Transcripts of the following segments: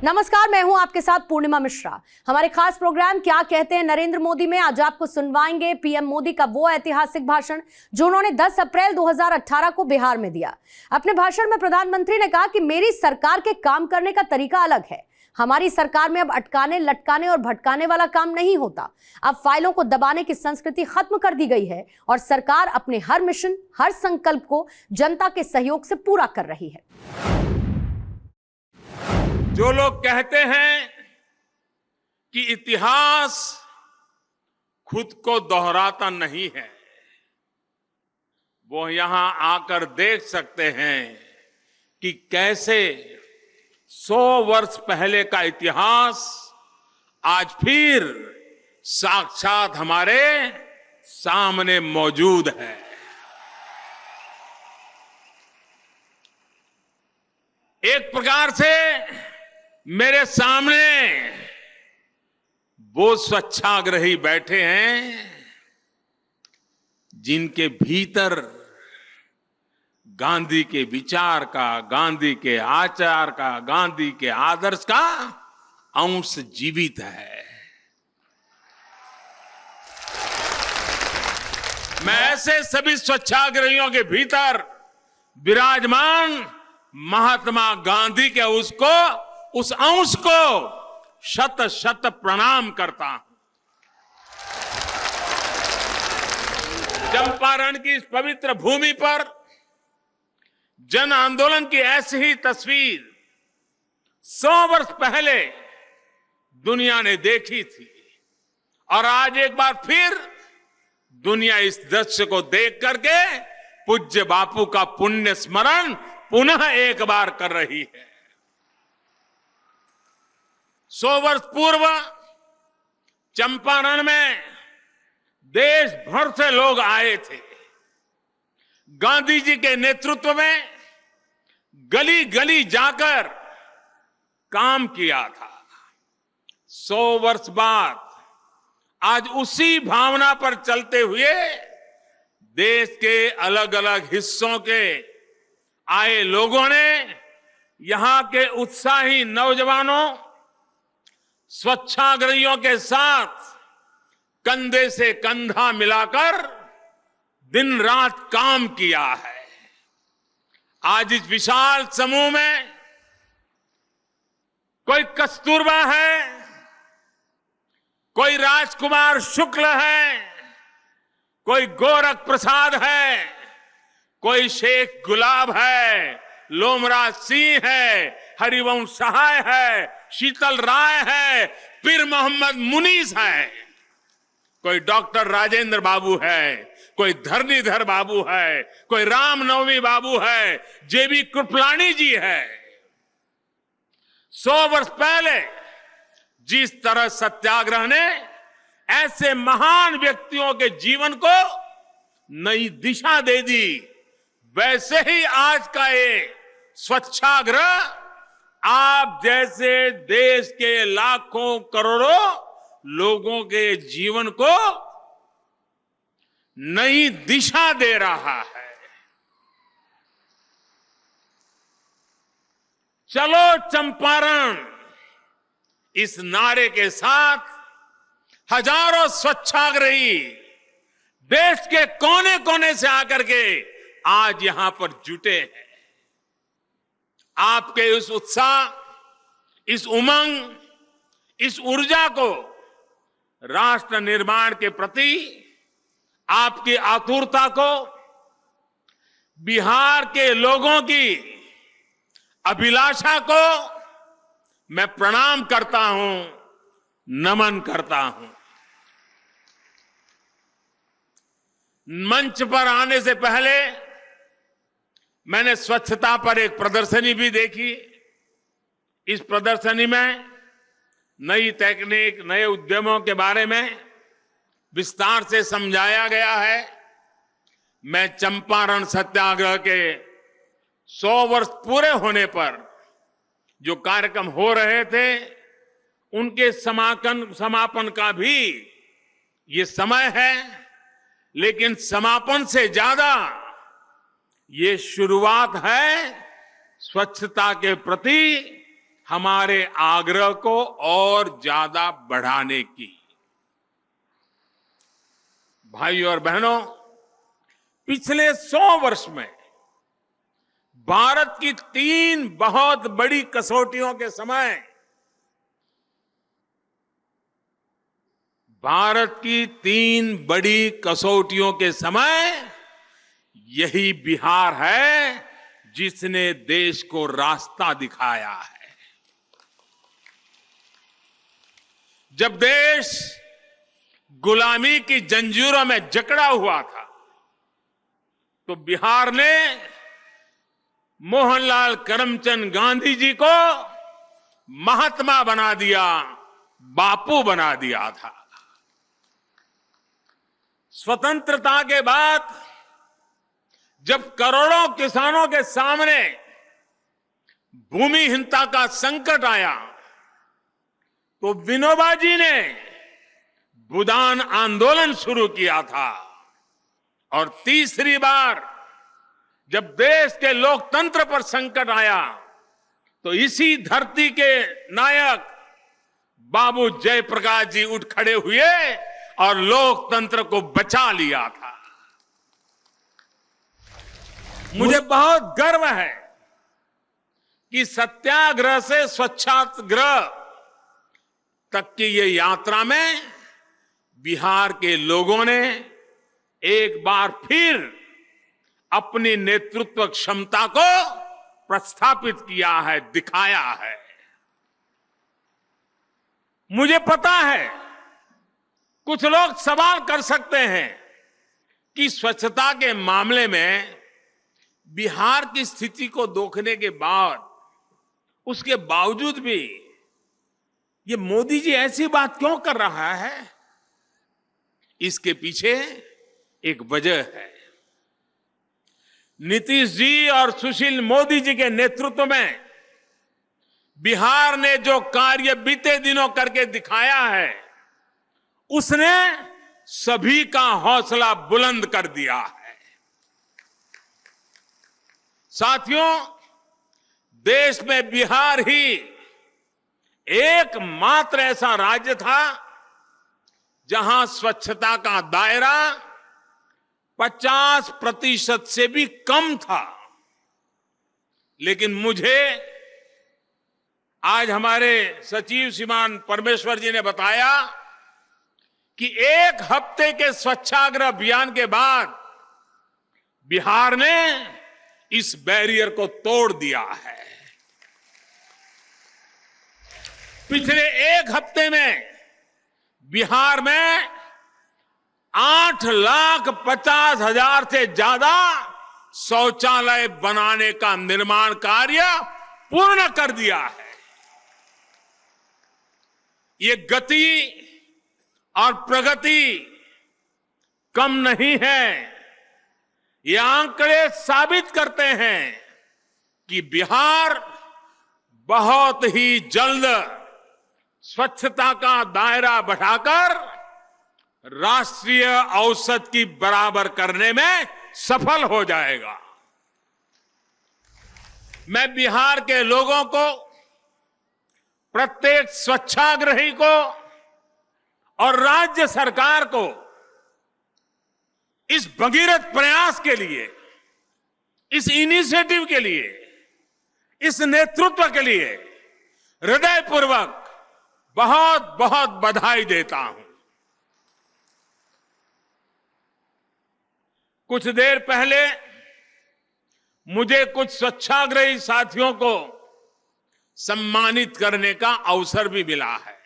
नमस्कार, मैं हूं आपके साथ पूर्णिमा मिश्रा। हमारे खास प्रोग्राम क्या कहते हैं नरेंद्र मोदी में आज आपको सुनवाएंगे पीएम मोदी का वो ऐतिहासिक भाषण जो उन्होंने 10 अप्रैल 2018 को बिहार में दिया। अपने भाषण में प्रधानमंत्री ने कहा कि मेरी सरकार के काम करने का तरीका अलग है। हमारी सरकार में अब अटकाने, लटकाने और भटकाने वाला काम नहीं होता। अब फाइलों को दबाने की संस्कृति खत्म कर दी गई है और सरकार अपने हर मिशन, हर संकल्प को जनता के सहयोग से पूरा कर रही है। जो लोग कहते हैं कि इतिहास खुद को दोहराता नहीं है, वो यहां आकर देख सकते हैं कि कैसे 100 वर्ष पहले का इतिहास आज फिर साक्षात हमारे सामने मौजूद है। एक प्रकार से मेरे सामने वो स्वच्छाग्रही बैठे हैं जिनके भीतर गांधी के विचार का, गांधी के आचार का, गांधी के आदर्श का अंश जीवित है। मैं ऐसे सभी स्वच्छाग्रहियों के भीतर विराजमान महात्मा गांधी के उस अंश को शत शत प्रणाम करता हूं। चंपारण की इस पवित्र भूमि पर जन आंदोलन की ऐसी ही तस्वीर 100 वर्ष पहले दुनिया ने देखी थी और आज एक बार फिर दुनिया इस दृश्य को देख करके पूज्य बापू का पुण्य स्मरण पुनः एक बार कर रही है। 100 वर्ष पूर्व चंपारण में देश भर से लोग आए थे। गांधी जी के नेतृत्व में गली गली जाकर काम किया था। 100 वर्ष बाद आज उसी भावना पर चलते हुए देश के अलग अलग हिस्सों के आए लोगों ने यहां के उत्साही नौजवानों, स्वच्छाग्रहियों के साथ कंधे से कंधा मिलाकर दिन रात काम किया है। आज इस विशाल समूह में कोई कस्तूरबा है, कोई राजकुमार शुक्ल है, कोई गोरख प्रसाद है, कोई शेख गुलाब है, लोमराज सिंह है, हरिवंश सहाय है, शीतल राय है, पीर मोहम्मद मुनीस है, कोई डॉक्टर राजेंद्र बाबू है, कोई धरणीधर बाबू है, कोई रामनवमी बाबू है, जेबी कृपलानी जी है। 100 वर्ष पहले जिस तरह सत्याग्रह ने ऐसे महान व्यक्तियों के जीवन को नई दिशा दे दी, वैसे ही आज का ये स्वच्छाग्रह आप जैसे देश के लाखों करोड़ों लोगों के जीवन को नई दिशा दे रहा है। चलो चंपारण, इस नारे के साथ हजारों स्वच्छाग्रही देश के कोने कोने से आकर के आज यहां पर जुटे हैं। आपके इस उत्साह, इस उमंग, इस ऊर्जा को राष्ट्र निर्माण के प्रति आपकी आतुरता को, बिहार के लोगों की अभिलाषा को मैं प्रणाम करता हूं, नमन करता हूं। मंच पर आने से पहले मैंने स्वच्छता पर एक प्रदर्शनी भी देखी। इस प्रदर्शनी में नई तकनीक, नए उद्यमों के बारे में विस्तार से समझाया गया है। मैं चंपारण सत्याग्रह के 100 वर्ष पूरे होने पर जो कार्यक्रम हो रहे थे, उनके समापन का भी ये समय है, लेकिन समापन से ज्यादा ये शुरुआत है स्वच्छता के प्रति हमारे आग्रह को और ज्यादा बढ़ाने की। भाइयों और बहनों, पिछले 100 वर्ष में भारत की 3 बहुत बड़ी कसौटियों के समय यही बिहार है जिसने देश को रास्ता दिखाया है। जब देश गुलामी की जंजीरों में जकड़ा हुआ था, तो बिहार ने मोहनलाल करमचंद गांधी जी को महात्मा बना दिया, बापू बना दिया था। स्वतंत्रता के बाद जब करोड़ों किसानों के सामने भूमिहीनता का संकट आया, तो विनोबा जी ने भूदान आंदोलन शुरू किया था। और तीसरी बार जब देश के लोकतंत्र पर संकट आया, तो इसी धरती के नायक बाबू जयप्रकाश जी उठ खड़े हुए और लोकतंत्र को बचा लिया था। मुझे बहुत गर्व है कि सत्याग्रह से स्वच्छाग्रह तक की ये यात्रा में बिहार के लोगों ने एक बार फिर अपनी नेतृत्व क्षमता को प्रस्थापित किया है, दिखाया है। मुझे पता है कुछ लोग सवाल कर सकते हैं कि स्वच्छता के मामले में बिहार की स्थिति को देखने के बाद, उसके बावजूद भी ये मोदी जी ऐसी बात क्यों कर रहा है? इसके पीछे एक वजह है। नीतीश जी और सुशील मोदी जी के नेतृत्व में बिहार ने जो कार्य बीते दिनों करके दिखाया है, उसने सभी का हौसला बुलंद कर दिया है। साथियों, देश में बिहार ही एकमात्र ऐसा राज्य था जहां स्वच्छता का दायरा 50% से भी कम था। लेकिन मुझे आज हमारे सचिव श्रीमान परमेश्वर जी ने बताया कि 1 हफ्ते के स्वच्छाग्रह अभियान के बाद बिहार ने इस बैरियर को तोड़ दिया है। पिछले 1 हफ्ते में बिहार में 8,50,000 से ज्यादा शौचालय बनाने का निर्माण कार्य पूर्ण कर दिया है। ये गति और प्रगति कम नहीं है। ये आंकड़े साबित करते हैं कि बिहार बहुत ही जल्द स्वच्छता का दायरा बढ़ाकर राष्ट्रीय औसत की बराबर करने में सफल हो जाएगा। मैं बिहार के लोगों को, प्रत्येक स्वच्छाग्रही को और राज्य सरकार को इस भगीरथ प्रयास के लिए, इस इनिशिएटिव के लिए, इस नेतृत्व के लिए हृदयपूर्वक बहुत बहुत बधाई देता हूं। कुछ देर पहले मुझे कुछ स्वच्छाग्रही साथियों को सम्मानित करने का अवसर भी मिला है।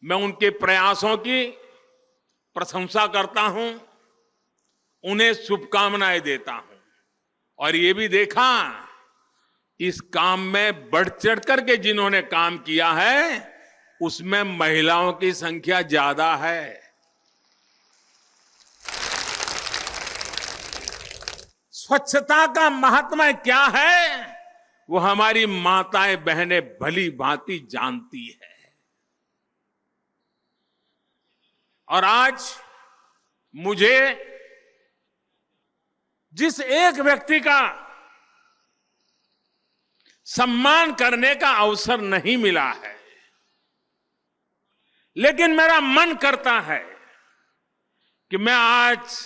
मैं उनके प्रयासों की प्रशंसा करता हूं, उन्हें शुभकामनाएं देता हूं। और ये भी देखा, इस काम में बढ़ चढ़ करके जिन्होंने काम किया है, उसमें महिलाओं की संख्या ज्यादा है। स्वच्छता का महात्मा क्या है, वो हमारी माताएं बहनें भली भांति जानती है। और आज मुझे जिस एक व्यक्ति का सम्मान करने का अवसर नहीं मिला है। लेकिन मेरा मन करता है कि मैं आज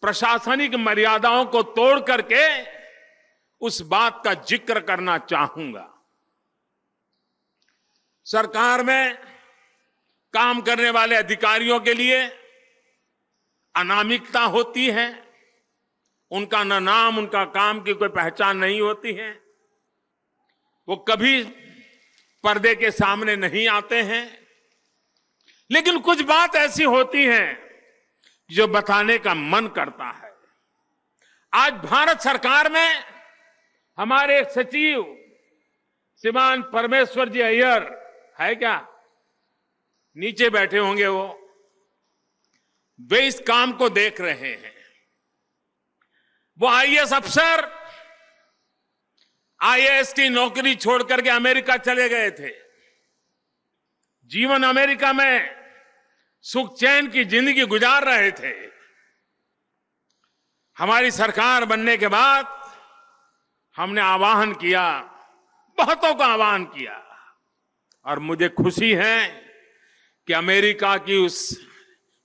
प्रशासनिक मर्यादाओं को तोड़ करके उस बात का जिक्र करना चाहूंगा। सरकार में काम करने वाले अधिकारियों के लिए अनामिकता होती है, उनका न नाम उनका काम की कोई पहचान नहीं होती है, वो कभी पर्दे के सामने नहीं आते हैं। लेकिन कुछ बात ऐसी होती है जो बताने का मन करता है। आज भारत सरकार में हमारे एक सचिव श्रीमान परमेश्वर जी अय्यर है क्या, नीचे बैठे होंगे वे इस काम को देख रहे हैं। वो आईएएस अफसर आईएएस की नौकरी छोड़ करके अमेरिका चले गए थे। जीवन अमेरिका में सुख चैन की जिंदगी गुजार रहे थे। हमारी सरकार बनने के बाद हमने आह्वान किया, बहुतों का आह्वान किया, और मुझे खुशी है कि अमेरिका की उस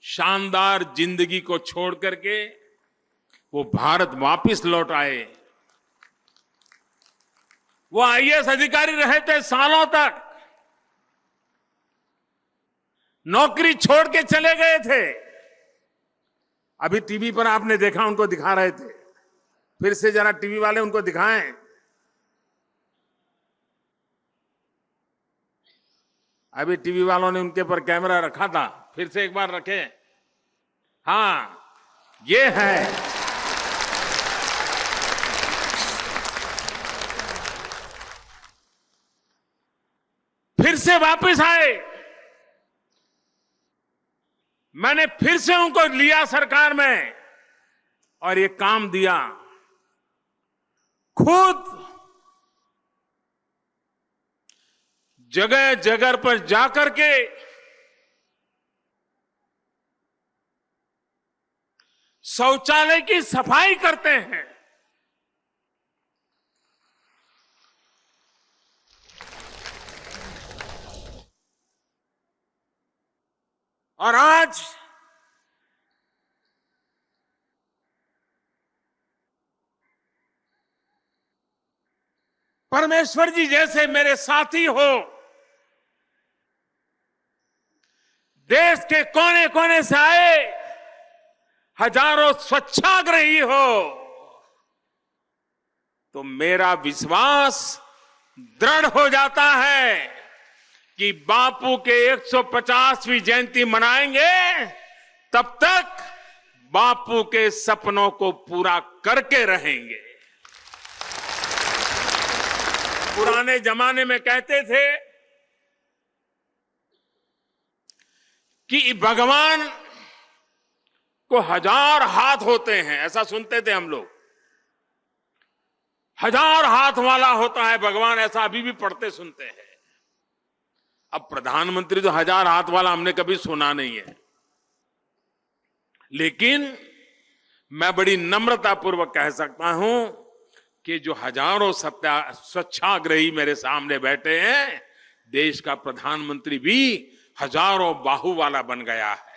शानदार जिंदगी को छोड़ करके वो भारत वापस लौट आए। वो आईएएस अधिकारी रहे थे सालों तक, नौकरी छोड़ के चले गए थे। अभी टीवी पर आपने देखा, उनको दिखा रहे थे, फिर से जरा टीवी वाले उनको दिखाएं। अभी टीवी वालों ने उनके पर कैमरा रखा था, फिर से एक बार रखें। हाँ, ये है फिर से वापस आए। मैंने फिर से उनको लिया सरकार में और ये काम दिया। खुद जगह जगह पर जाकर के शौचालय की सफाई करते हैं। और आज परमेश्वर जी जैसे मेरे साथी हो, देश के कोने कोने से आए हजारों स्वच्छाग्रही हो, तो मेरा विश्वास दृढ़ हो जाता है कि बापू के 150वीं जयंती मनाएंगे, तब तक बापू के सपनों को पूरा करके रहेंगे। पुराने जमाने में कहते थे कि भगवान को 1000 हाथ होते हैं, ऐसा सुनते थे हम लोग। 1000 हाथ वाला होता है भगवान, ऐसा अभी भी पढ़ते सुनते हैं। अब प्रधानमंत्री तो 1000 हाथ वाला हमने कभी सुना नहीं है। लेकिन मैं बड़ी नम्रतापूर्वक कह सकता हूं कि जो हजारों स्वच्छाग्रही मेरे सामने बैठे हैं, देश का प्रधानमंत्री भी हजारों बाहु वाला बन गया है।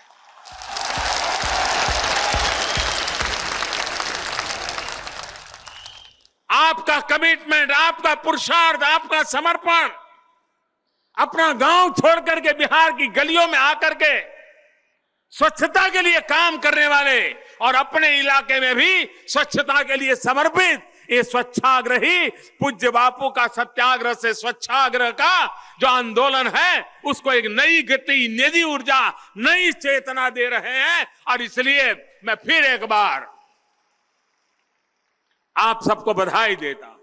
आपका कमिटमेंट, आपका पुरुषार्थ, आपका समर्पण, अपना गांव छोड़ करके बिहार की गलियों में आकर के स्वच्छता के लिए काम करने वाले और अपने इलाके में भी स्वच्छता के लिए समर्पित ये स्वच्छाग्रही पूज्य बापू का सत्याग्रह से स्वच्छाग्रह का जो आंदोलन है, उसको एक नई गति, नई ऊर्जा, नई चेतना दे रहे हैं। और इसलिए मैं फिर एक बार आप सबको बधाई देता हूं।